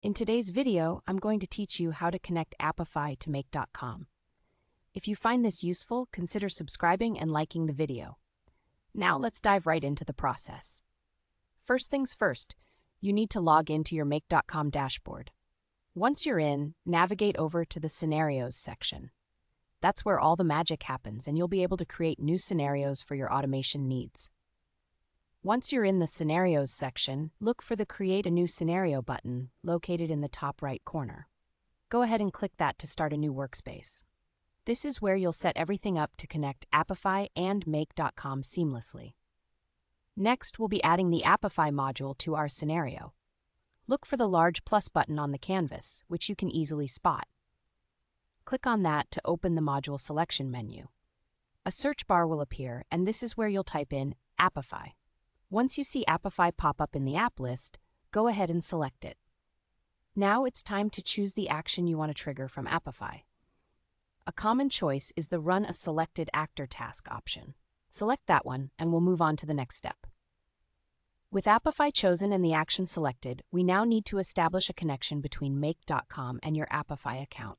In today's video, I'm going to teach you how to connect Apify to make.com. If you find this useful, consider subscribing and liking the video. Now let's dive right into the process. First things first, you need to log into your make.com dashboard. Once you're in, navigate over to the Scenarios section. That's where all the magic happens, and you'll be able to create new scenarios for your automation needs. Once you're in the Scenarios section, look for the Create a New Scenario button located in the top right corner. Go ahead and click that to start a new workspace. This is where you'll set everything up to connect Apify and make.com seamlessly. Next, we'll be adding the Apify module to our scenario. Look for the large plus button on the canvas, which you can easily spot. Click on that to open the module selection menu. A search bar will appear, and this is where you'll type in Apify. Once you see Apify pop up in the app list, go ahead and select it. Now it's time to choose the action you want to trigger from Apify. A common choice is the Run a Selected Actor task option. Select that one, and we'll move on to the next step. With Apify chosen and the action selected, we now need to establish a connection between make.com and your Apify account.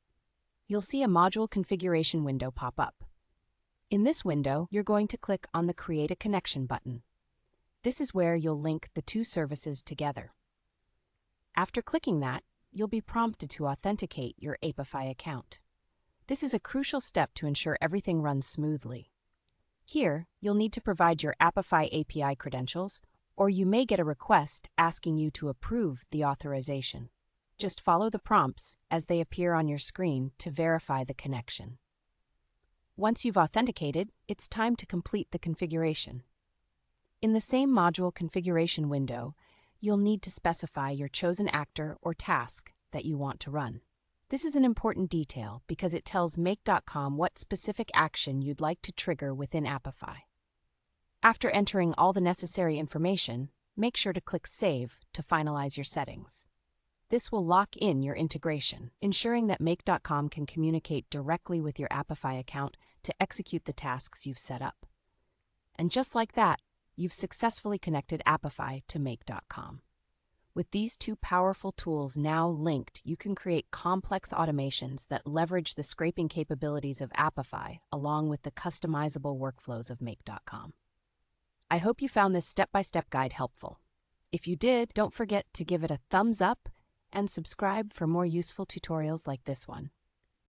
You'll see a module configuration window pop up. In this window, you're going to click on the Create a Connection button. This is where you'll link the two services together. After clicking that, you'll be prompted to authenticate your Apify account. This is a crucial step to ensure everything runs smoothly. Here, you'll need to provide your Apify API credentials, or you may get a request asking you to approve the authorization. Just follow the prompts as they appear on your screen to verify the connection. Once you've authenticated, it's time to complete the configuration. In the same module configuration window, you'll need to specify your chosen actor or task that you want to run. This is an important detail because it tells make.com what specific action you'd like to trigger within Apify. After entering all the necessary information, make sure to click Save to finalize your settings. This will lock in your integration, ensuring that make.com can communicate directly with your Apify account to execute the tasks you've set up. And just like that, you've successfully connected Apify to make.com. With these two powerful tools now linked, you can create complex automations that leverage the scraping capabilities of Apify along with the customizable workflows of make.com. I hope you found this step-by-step guide helpful. If you did, don't forget to give it a thumbs up and subscribe for more useful tutorials like this one.